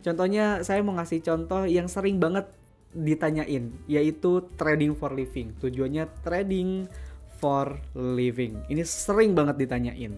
Contohnya saya mau ngasih contoh yang sering banget ditanyain, yaitu trading for living. Tujuannya trading for living. Ini sering banget ditanyain.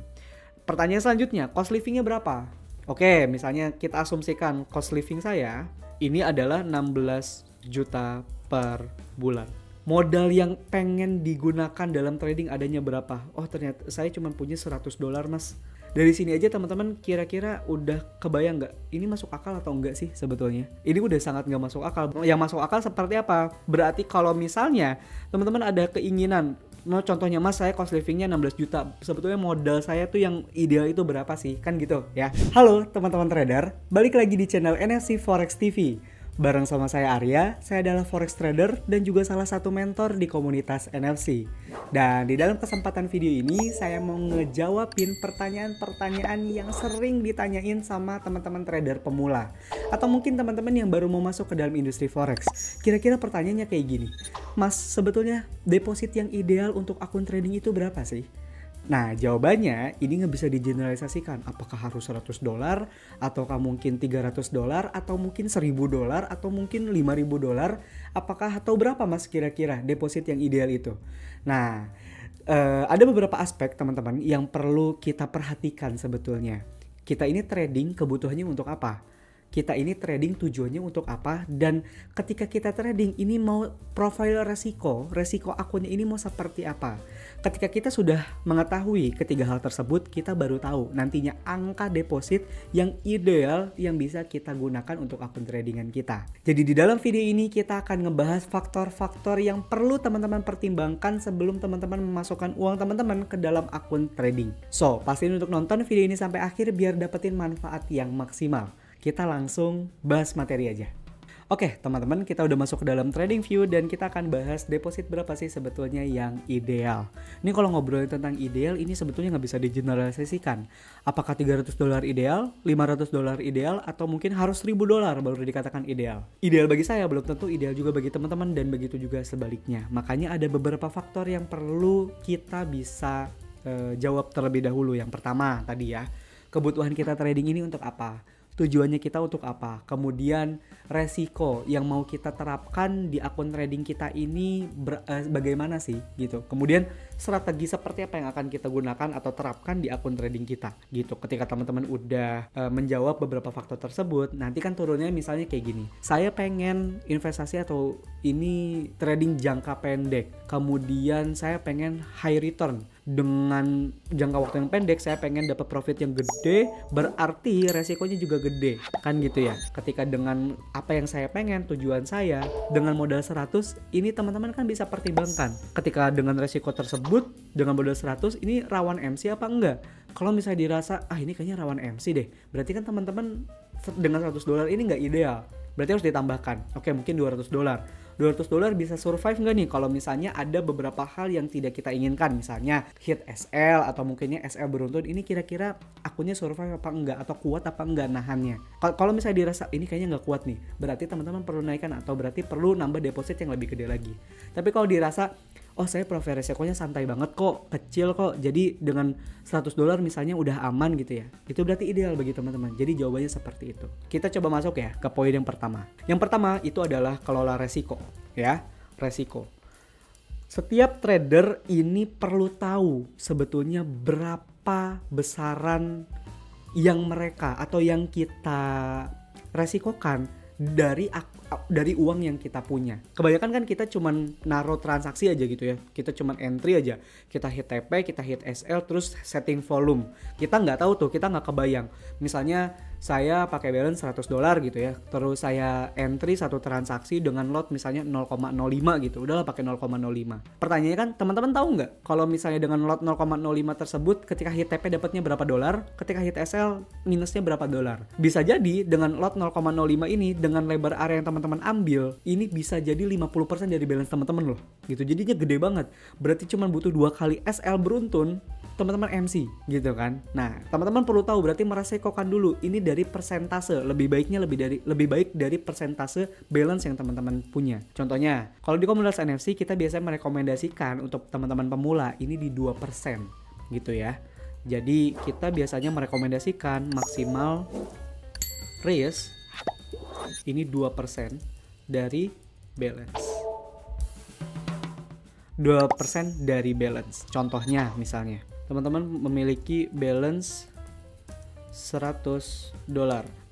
Pertanyaan selanjutnya, cost livingnya berapa? Oke, misalnya kita asumsikan cost living saya ini adalah 16 juta per bulan. Modal yang pengen digunakan dalam trading adanya berapa? Oh, ternyata saya cuma punya $100 mas. Dari sini aja teman-teman kira-kira udah kebayang nggak? Ini masuk akal atau enggak sih sebetulnya? Ini udah sangat nggak masuk akal. Yang masuk akal seperti apa? Berarti kalau misalnya teman-teman ada keinginan, contohnya mas saya cost livingnya 16 juta. Sebetulnya modal saya tuh yang ideal itu berapa sih? Kan gitu ya. Halo teman-teman trader, balik lagi di channel NFC Forex TV. Bareng sama saya Arya, saya adalah forex trader dan juga salah satu mentor di komunitas NFC. Dan di dalam kesempatan video ini saya mau ngejawabin pertanyaan-pertanyaan yang sering ditanyain sama teman-teman trader pemula. Atau mungkin teman-teman yang baru mau masuk ke dalam industri forex. Kira-kira pertanyaannya kayak gini, Mas, sebetulnya deposit yang ideal untuk akun trading itu berapa sih? Nah, jawabannya ini nggak bisa digeneralisasikan. Apakah harus $100 ataukah mungkin $300 atau mungkin $1.000 atau mungkin $5.000? Apakah atau berapa mas kira-kira deposit yang ideal itu? Nah, ada beberapa aspek teman-teman yang perlu kita perhatikan sebetulnya. Kita ini trading kebutuhannya untuk apa? Kita ini trading tujuannya untuk apa, dan ketika kita trading ini mau profil resiko akunnya ini mau seperti apa. Ketika kita sudah mengetahui ketiga hal tersebut, kita baru tahu nantinya angka deposit yang ideal yang bisa kita gunakan untuk akun tradingan kita. Jadi di dalam video ini kita akan ngebahas faktor-faktor yang perlu teman-teman pertimbangkan sebelum teman-teman memasukkan uang teman-teman ke dalam akun trading. So, pastiin untuk nonton video ini sampai akhir biar dapetin manfaat yang maksimal. Kita langsung bahas materi aja. Oke teman-teman, kita udah masuk ke dalam trading view dan kita akan bahas deposit berapa sih sebetulnya yang ideal. Ini kalau ngobrolin tentang ideal, ini sebetulnya nggak bisa digeneralisasikan. Apakah $300 ideal, $500 ideal, atau mungkin harus $1.000 baru dikatakan ideal. Ideal bagi saya belum tentu ideal juga bagi teman-teman dan begitu juga sebaliknya. Makanya ada beberapa faktor yang perlu kita bisa jawab terlebih dahulu. Yang pertama tadi ya, kebutuhan kita trading ini untuk apa? Tujuannya kita untuk apa? Kemudian resiko yang mau kita terapkan di akun trading kita ini bagaimana sih gitu. Kemudian strategi seperti apa yang akan kita gunakan atau terapkan di akun trading kita gitu. Ketika teman-teman udah menjawab beberapa faktor tersebut, nanti kan turunnya misalnya kayak gini. Saya pengen investasi atau ini trading jangka pendek. Kemudian saya pengen high return. Dengan jangka waktu yang pendek saya pengen dapat profit yang gede, berarti resikonya juga gede kan gitu ya. Ketika dengan apa yang saya pengen, tujuan saya dengan modal 100, ini teman-teman kan bisa pertimbangkan ketika dengan resiko tersebut dengan modal 100 ini rawan MC apa enggak. Kalau misalnya dirasa ini kayaknya rawan MC deh, berarti kan teman-teman dengan $100 ini nggak ideal, berarti harus ditambahkan. Oke, mungkin $200 bisa survive nggak nih kalau misalnya ada beberapa hal yang tidak kita inginkan, misalnya hit SL atau mungkinnya SL beruntun, ini kira-kira akunnya survive apa enggak atau kuat apa enggak nahannya. Kalau misalnya dirasa ini kayaknya nggak kuat nih, berarti teman-teman perlu naikkan atau berarti perlu nambah deposit yang lebih gede lagi. Tapi kalau dirasa saya profil resikonya santai banget kok, kecil kok, jadi dengan $100 misalnya udah aman gitu ya, itu berarti ideal bagi teman-teman. Jadi jawabannya seperti itu. Kita coba masuk ya ke poin yang pertama. Yang pertama itu adalah kelola resiko ya, resiko. Setiap trader ini perlu tahu sebetulnya berapa besaran yang mereka atau yang kita resikokan dari uang yang kita punya. Kebanyakan kan kita cuman naruh transaksi aja gitu ya. Kita cuman entry aja. Kita hit TP, kita hit SL, terus setting volume. Kita nggak tahu tuh, kita nggak kebayang. Misalnya saya pakai balance $100 gitu ya. Terus saya entry satu transaksi dengan lot misalnya 0,05 gitu. Udahlah pakai 0,05. Pertanyaannya kan, teman-teman tahu nggak kalau misalnya dengan lot 0,05 tersebut ketika hit TP dapatnya berapa dolar, ketika hit SL minusnya berapa dolar. Bisa jadi dengan lot 0,05 ini dengan lebar area yang teman-teman ambil, ini bisa jadi 50% dari balance teman-teman loh. Gitu. Jadinya gede banget. Berarti cuma butuh 2 kali SL beruntun, teman-teman MC gitu kan. Nah, teman-teman perlu tahu berarti meresikokan dulu ini dari persentase, lebih baik dari persentase balance yang teman-teman punya. Contohnya, kalau di komunitas NFC kita biasanya merekomendasikan untuk teman-teman pemula ini di 2% gitu ya. Jadi kita biasanya merekomendasikan maksimal risk Ini 2% dari balance. 2% dari balance. Contohnya misalnya, teman-teman memiliki balance $100.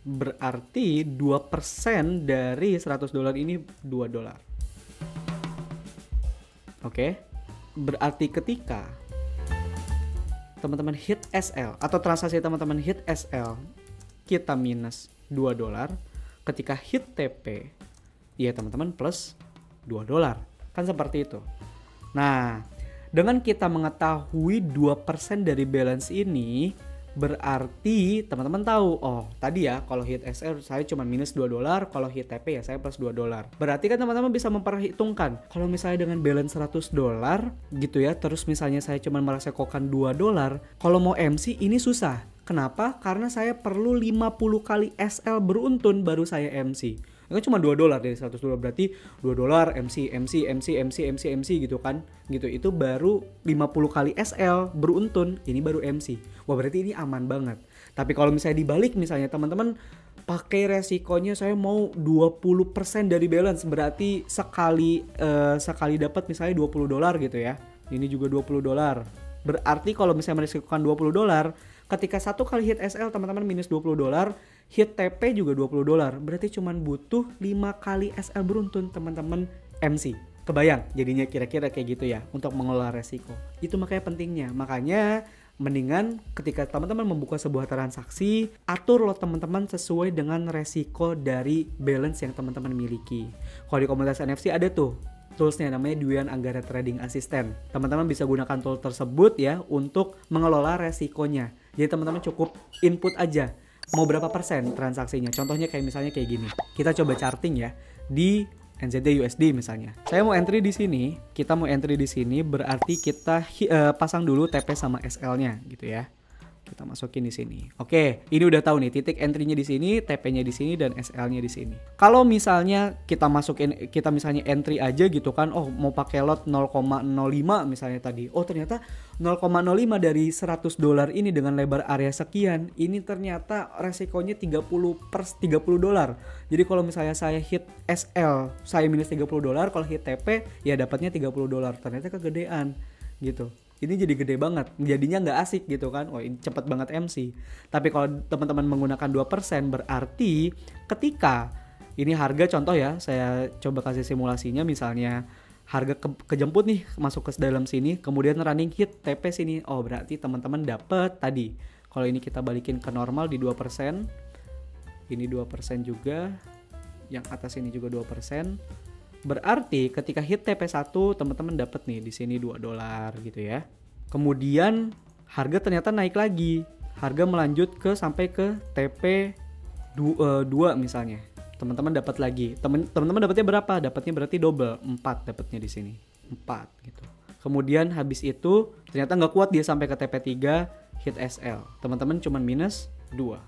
Berarti 2% dari $100 ini $2. Oke. Berarti ketika teman-teman hit SL atau transaksi teman-teman hit SL, kita minus $2. Ketika hit TP, ya teman-teman plus $2. Kan seperti itu. Nah, dengan kita mengetahui 2% dari balance ini, berarti teman-teman tahu, oh tadi ya kalau hit SL saya cuma minus $2, kalau hit TP ya saya plus $2. Berarti kan teman-teman bisa memperhitungkan, kalau misalnya dengan balance $100 gitu ya, terus misalnya saya cuma meresikokan $2, kalau mau MC ini susah. Kenapa? Karena saya perlu 50 kali SL beruntun baru saya MC. Itu cuma $2 dari $100, berarti $2 MC gitu kan. Gitu, itu baru 50 kali SL beruntun, ini baru MC. Wah, berarti ini aman banget. Tapi kalau misalnya dibalik, misalnya teman-teman pakai resikonya saya mau 20% dari balance, berarti sekali dapat misalnya $20 gitu ya. Ini juga $20. Berarti kalau misalnya meresikokan $20, ketika satu kali hit SL teman-teman minus $20, hit TP juga $20. Berarti cuma butuh 5 kali SL beruntun teman-teman MC. Kebayang jadinya kira-kira kayak gitu ya untuk mengelola resiko. Itu makanya pentingnya. Makanya mendingan ketika teman-teman membuka sebuah transaksi, atur lot teman-teman sesuai dengan resiko dari balance yang teman-teman miliki. Kalau di komunitas NFC ada tuh toolsnya, namanya Dwian Anggara Trading Assistant. Teman-teman bisa gunakan tool tersebut ya untuk mengelola resikonya. Jadi teman-teman cukup input aja mau berapa persen transaksinya. Contohnya kayak misalnya kayak gini. Kita coba charting ya di NZD USD misalnya. Saya mau entry di sini, kita mau entry di sini berarti kita pasang dulu TP sama SL-nya gitu ya. Kita masukin di sini. Oke, ini udah tahu nih titik entry-nya di sini, TP-nya di sini dan SL-nya di sini. Kalau misalnya kita misalnya entry aja gitu kan, oh mau pakai lot 0,05 misalnya tadi. Oh ternyata 0,05 dari $100 ini dengan lebar area sekian, ini ternyata resikonya $30. Jadi kalau misalnya saya hit SL, saya minus $30, kalau hit TP ya dapatnya $30. Ternyata kegedean gitu. Ini jadi gede banget, jadinya nggak asik gitu kan. Oh ini cepet banget MC. Tapi kalau teman-teman menggunakan 2% berarti ketika ini harga, contoh ya, saya coba kasih simulasinya, misalnya harga kejemput nih masuk ke dalam sini, kemudian running hit TP sini. Oh berarti teman-teman dapat tadi. Kalau ini kita balikin ke normal di 2%, ini 2% juga, yang atas ini juga 2%. Berarti ketika hit TP1 teman-teman dapat nih di sini $2 gitu ya. Kemudian harga ternyata naik lagi. Harga melanjut sampai ke TP 2 misalnya. Teman-teman dapat lagi. Teman-teman dapatnya berapa? Dapatnya berarti double, 4 dapatnya di sini. 4 gitu. Kemudian habis itu ternyata nggak kuat dia sampai ke TP3 hit SL. Teman-teman cuman minus 2.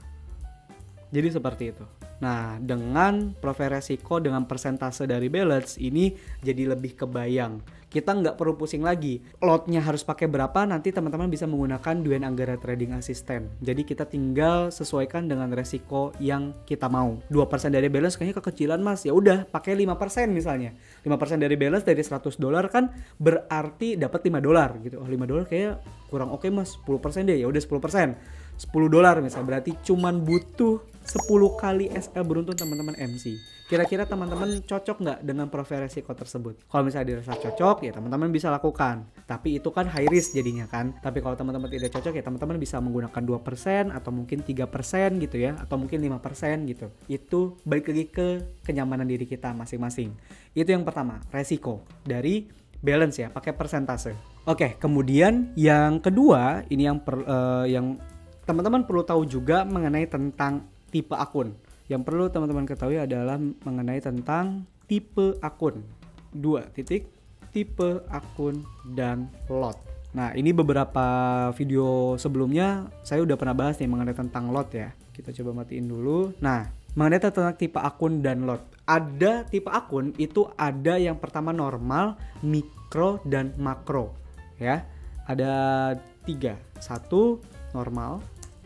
Jadi seperti itu. Nah, dengan profil resiko dengan persentase dari balance ini jadi lebih kebayang. Kita nggak perlu pusing lagi. Lotnya harus pakai berapa, nanti teman-teman bisa menggunakan Dwian Anggara Trading Assistant. Jadi kita tinggal sesuaikan dengan resiko yang kita mau. 2% dari balance kayaknya kekecilan mas. Ya udah, pakai 5% misalnya. 5% dari balance dari $100 kan berarti dapat $5 gitu. Oh, $5 kayak kurang oke mas. 10% deh. Ya udah 10%. $10 misalnya, berarti cuman butuh 10 kali SL beruntun teman-teman MC. Kira-kira teman-teman cocok nggak dengan profil resiko tersebut? Kalau misalnya dirasa cocok ya teman-teman bisa lakukan. Tapi itu kan high risk jadinya kan. Tapi kalau teman-teman tidak cocok ya teman-teman bisa menggunakan 2% atau mungkin 3% gitu ya. Atau mungkin 5% gitu. Itu balik lagi ke kenyamanan diri kita masing-masing. Itu yang pertama, resiko dari balance ya, pakai persentase. Oke, kemudian yang kedua ini yang teman-teman perlu tahu juga mengenai tentang tipe akun. Yang perlu teman-teman ketahui adalah mengenai tentang tipe akun. 2 titik, tipe akun dan lot. Nah, ini beberapa video sebelumnya saya udah pernah bahas nih mengenai tentang lot ya. Kita coba matiin dulu. Nah, mengenai tentang tipe akun dan lot. Ada tipe akun itu ada yang pertama normal, mikro, dan makro. Ya, ada 3. 1 normal,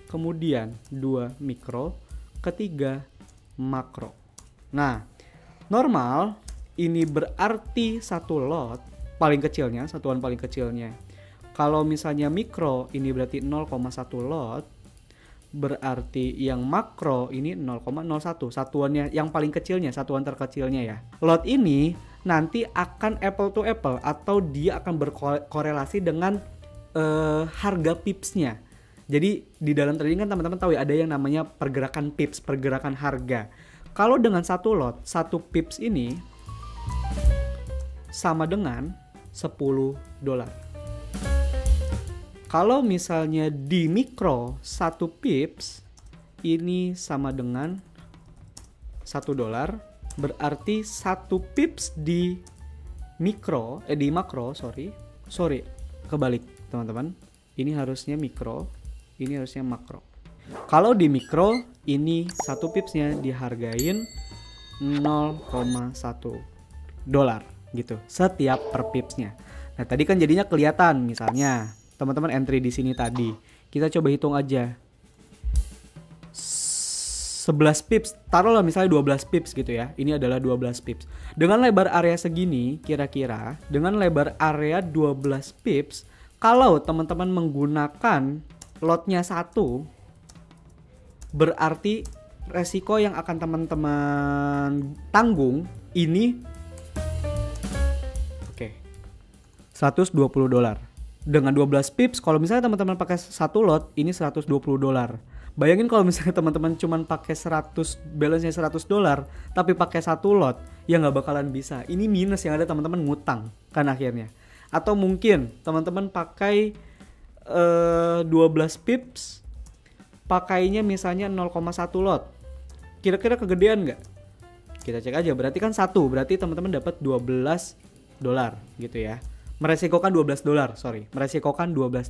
kemudian 2 mikro, ketiga makro. Nah, normal ini berarti satu lot paling kecilnya, satuan paling kecilnya. Kalau misalnya mikro ini berarti 0,1 lot, berarti yang makro ini 0,01 satuannya, yang paling kecilnya, satuan terkecilnya ya. Lot ini nanti akan apple to apple atau dia akan berkorelasi dengan harga pipsnya. Jadi di dalam trading kan teman-teman tahu ya, ada yang namanya pergerakan pips, pergerakan harga. Kalau dengan satu lot, satu pips ini sama dengan $10. Kalau misalnya di mikro, satu pips ini sama dengan $1, berarti satu pips di mikro, di makro, sorry, kebalik teman-teman. Ini harusnya mikro, ini harusnya makro. Kalau di mikro, ini satu pipsnya dihargain $0,1 gitu setiap per pipsnya. Nah tadi kan jadinya kelihatan, misalnya teman-teman entry di sini tadi, kita coba hitung aja 11 pips, taruhlah misalnya 12 pips gitu ya. Ini adalah 12 pips. Dengan lebar area segini, kira-kira dengan lebar area 12 pips, kalau teman-teman menggunakan lotnya 1, berarti resiko yang akan teman-teman tanggung ini $120. Dengan 12 pips, kalau misalnya teman-teman pakai satu lot, ini $120. Bayangin kalau misalnya teman-teman cuma pakai balance-nya $100, tapi pakai satu lot, ya nggak bakalan bisa. Ini minus, yang ada teman-teman ngutang kan akhirnya. Atau mungkin teman-teman pakai 12 pips, pakainya misalnya 0,1 lot. Kira-kira kegedean nggak? Kita cek aja, berarti kan satu, berarti teman-teman dapat $12 gitu ya. Meresikokan $12. Meresikokan $12.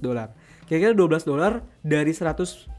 Kira-kira $12 dari $100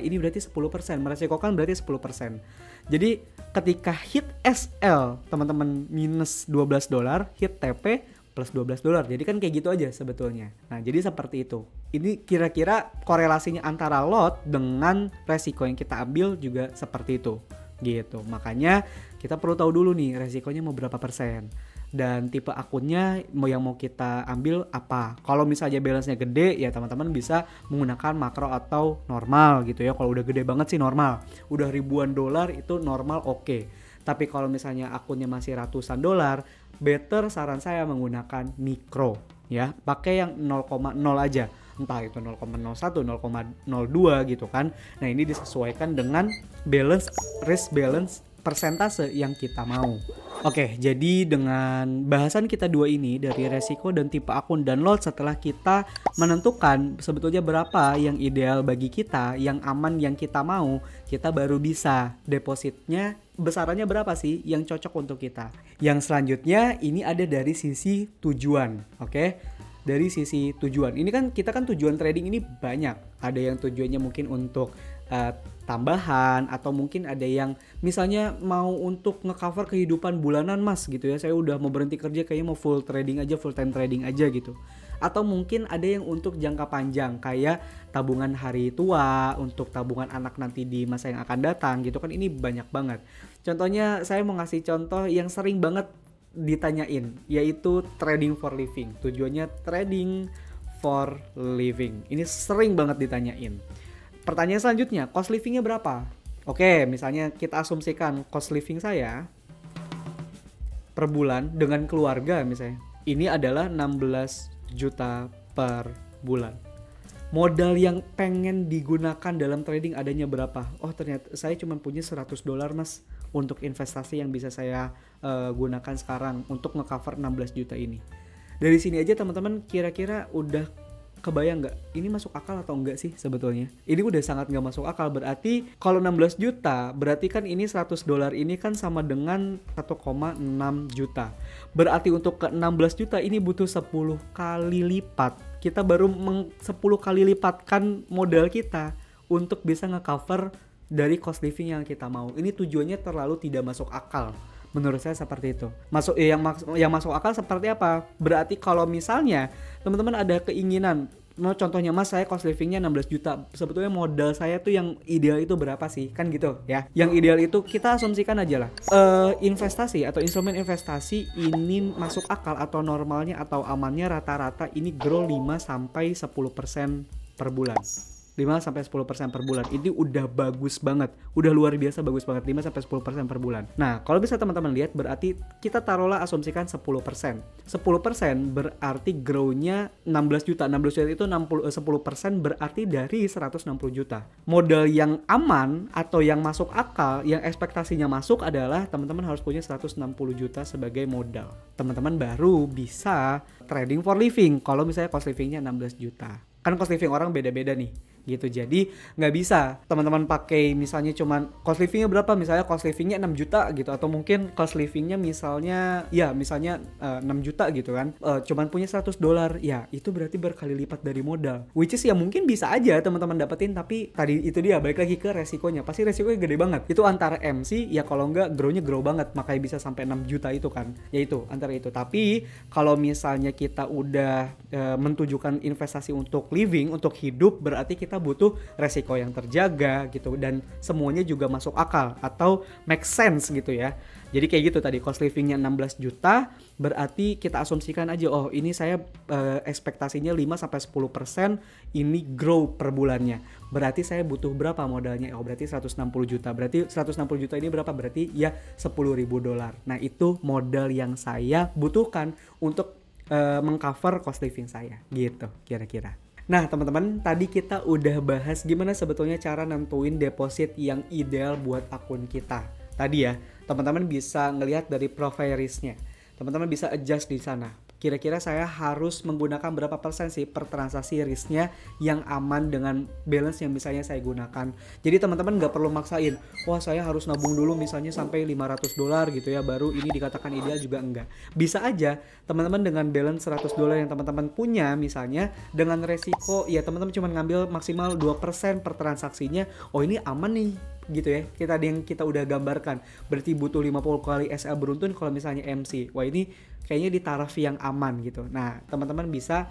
ini berarti 10%. Meresikokan berarti 10%. Jadi ketika hit SL teman-teman minus $12, hit TP plus $12. Jadi kan kayak gitu aja sebetulnya. Nah, jadi seperti itu. Ini kira-kira korelasinya antara lot dengan resiko yang kita ambil juga seperti itu. Gitu. Makanya kita perlu tahu dulu nih resikonya mau berapa persen. Dan tipe akunnya yang mau kita ambil apa. Kalau misalnya balance-nya gede, ya teman-teman bisa menggunakan makro atau normal gitu ya. Kalau udah gede banget sih normal. Udah ribuan dolar itu normal oke. Tapi kalau misalnya akunnya masih ratusan dolar, better saran saya menggunakan mikro ya. Pakai yang 0,0 aja. Entah itu 0,01, 0,02 gitu kan. Nah, ini disesuaikan dengan balance, risk balance persentase yang kita mau. Oke, jadi dengan bahasan kita dua ini dari resiko dan tipe akun dan lot, setelah kita menentukan sebetulnya berapa yang ideal bagi kita, yang aman yang kita mau, kita baru bisa depositnya besarannya berapa sih yang cocok untuk kita. Yang selanjutnya ini ada dari sisi tujuan, oke? Dari sisi tujuan. Ini kan kita kan tujuan trading ini banyak. Ada yang tujuannya mungkin untuk tambahan, atau mungkin ada yang misalnya mau untuk ngecover kehidupan bulanan mas gitu ya, saya udah mau berhenti kerja kayaknya mau full trading aja, full time trading aja gitu. Atau mungkin ada yang untuk jangka panjang kayak tabungan hari tua, untuk tabungan anak nanti di masa yang akan datang gitu kan. Ini banyak banget. Contohnya saya mau ngasih contoh yang sering banget ditanyain, yaitu trading for living. Tujuannya trading for living. Ini sering banget ditanyain. Pertanyaan selanjutnya, cost livingnya berapa? Oke, misalnya kita asumsikan cost living saya per bulan dengan keluarga misalnya, ini adalah 16 juta per bulan. Modal yang pengen digunakan dalam trading adanya berapa? Oh ternyata saya cuma punya $100 mas untuk investasi yang bisa saya gunakan sekarang untuk ngecover 16 juta ini. Dari sini aja teman-teman kira-kira udah kebayang nggak ini masuk akal atau enggak sih sebetulnya? Ini udah sangat nggak masuk akal. Berarti kalau 16 juta berarti kan ini $100 ini kan sama dengan 1,6 juta. Berarti untuk ke 16 juta ini butuh 10 kali lipat. Kita baru 10 kali lipatkan modal kita untuk bisa ngecover dari cost living yang kita mau. Ini tujuannya terlalu tidak masuk akal. Menurut saya seperti itu. Yang masuk akal seperti apa? Berarti kalau misalnya teman-teman ada keinginan contohnya Mas, saya cost livingnya 16 juta. Sebetulnya modal saya tuh yang ideal itu berapa sih? Kan gitu ya. Yang ideal itu kita asumsikan aja lah. Investasi atau instrumen investasi ini masuk akal atau normalnya atau amannya rata-rata ini grow 5-10% per bulan. 5-10% per bulan. Ini udah bagus banget. Udah luar biasa bagus banget. 5-10% per bulan. Nah, kalau bisa teman-teman lihat berarti kita taruhlah asumsikan 10%. 10% berarti grow-nya 16 juta. 16 juta itu 10% berarti dari 160 juta. Modal yang aman atau yang masuk akal, yang ekspektasinya masuk adalah teman-teman harus punya 160 juta sebagai modal. Teman-teman baru bisa trading for living kalau misalnya cost livingnya 16 juta. Kan cost living orang beda-beda nih gitu. Jadi nggak bisa teman-teman pakai misalnya cuman cost livingnya berapa, misalnya cost livingnya 6 juta gitu, atau mungkin cost livingnya misalnya 6 juta gitu kan, cuman punya $100, ya itu berarti berkali lipat dari modal, which is ya mungkin bisa aja teman-teman dapetin, tapi tadi itu dia balik lagi ke resikonya, pasti resikonya gede banget. Itu antara MC ya, kalau nggak grow-nya grow banget makanya bisa sampai 6 juta itu kan, ya itu antara itu. Tapi kalau misalnya kita udah mentujukan investasi untuk living, untuk hidup, berarti kita butuh resiko yang terjaga gitu, dan semuanya juga masuk akal atau make sense gitu ya. Jadi kayak gitu tadi, cost livingnya 16 juta berarti kita asumsikan aja, oh ini saya ekspektasinya 5-10% ini grow per bulannya. Berarti saya butuh berapa modalnya? Oh berarti 160 juta. Berarti 160 juta ini berapa? Berarti ya $10.000. Nah itu modal yang saya butuhkan untuk mengcover cost living saya gitu kira-kira. Nah teman-teman, tadi kita udah bahas gimana sebetulnya cara nentuin deposit yang ideal buat akun kita. Tadi ya, teman-teman bisa ngelihat dari profile risk-nya. Teman-teman bisa adjust di sana. Kira-kira saya harus menggunakan berapa persen sih per transaksi risknya yang aman dengan balance yang misalnya saya gunakan. Jadi teman-teman nggak perlu maksain, wah saya harus nabung dulu misalnya sampai $500 gitu ya, baru ini dikatakan ideal, juga enggak. Bisa aja teman-teman dengan balance $100 yang teman-teman punya misalnya, dengan resiko ya teman-teman cuma ngambil maksimal 2% per transaksinya, oh ini aman nih gitu ya. Kita udah gambarkan berarti butuh 50 kali SA beruntun kalau misalnya MC. Wah ini kayaknya di taraf yang aman gitu. Nah teman-teman bisa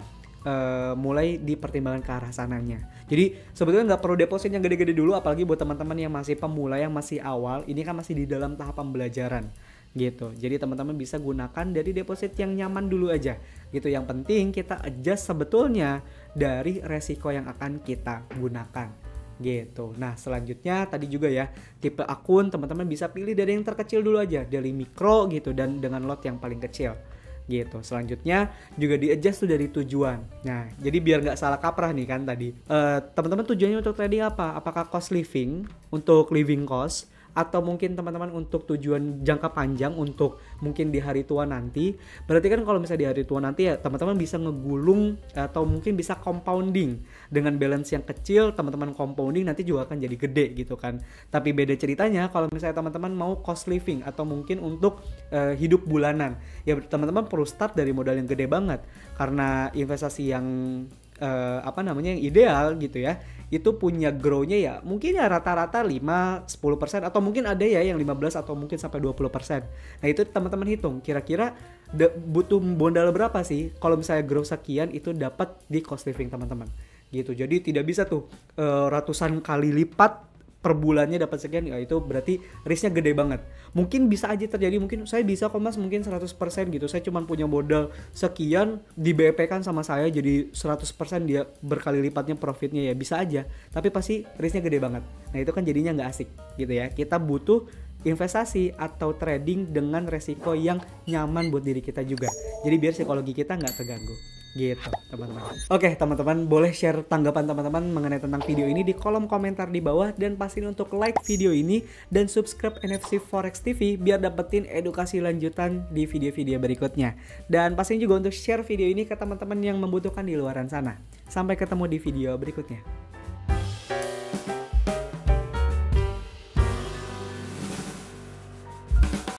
mulai dipertimbangkan ke arah sananya. Jadi sebetulnya nggak perlu deposit yang gede-gede dulu, apalagi buat teman-teman yang masih pemula, yang masih awal. Ini kan masih di dalam tahap pembelajaran gitu. Jadi teman-teman bisa gunakan dari deposit yang nyaman dulu aja gitu. Yang penting kita adjust sebetulnya dari resiko yang akan kita gunakan gitu. Nah selanjutnya tadi juga ya, tipe akun teman-teman bisa pilih dari yang terkecil dulu aja, dari mikro gitu, dan dengan lot yang paling kecil gitu. Selanjutnya juga di adjust tuh dari tujuan. Nah jadi biar nggak salah kaprah nih kan tadi, teman-teman tujuannya untuk trading apa? Apakah cost living, untuk living cost, atau mungkin teman-teman untuk tujuan jangka panjang, untuk mungkin di hari tua nanti. Berarti kan kalau misalnya di hari tua nanti ya teman-teman bisa ngegulung atau mungkin bisa compounding dengan balance yang kecil, teman-teman compounding nanti juga akan jadi gede gitu kan. Tapi beda ceritanya kalau misalnya teman-teman mau cost living atau mungkin untuk hidup bulanan, ya teman-teman perlu start dari modal yang gede banget, karena investasi yang yang ideal gitu ya, itu punya grow-nya ya mungkin ya rata-rata 5-10%, atau mungkin ada ya yang 15 atau mungkin sampai 20%. Nah itu teman-teman hitung kira-kira butuh modal berapa sih kalau misalnya grow sekian itu dapat di cost living teman-teman gitu. Jadi tidak bisa tuh ratusan kali lipat per bulannya dapat sekian, ya itu berarti risknya gede banget. Mungkin bisa aja terjadi, mungkin saya bisa kok Mas mungkin 100% gitu, saya cuma punya modal sekian, di BP kan sama saya jadi 100% dia berkali lipatnya profitnya, ya bisa aja, tapi pasti risknya gede banget. Nah itu kan jadinya nggak asik gitu ya. Kita butuh investasi atau trading dengan resiko yang nyaman buat diri kita juga, jadi biar psikologi kita nggak terganggu gitu teman-teman. Oke teman-teman, boleh share tanggapan teman-teman mengenai tentang video ini di kolom komentar di bawah, dan pastiin untuk like video ini dan subscribe NFC Forex TV biar dapetin edukasi lanjutan di video-video berikutnya. Dan pastiin juga untuk share video ini ke teman-teman yang membutuhkan di luaran sana. Sampai ketemu di video berikutnya.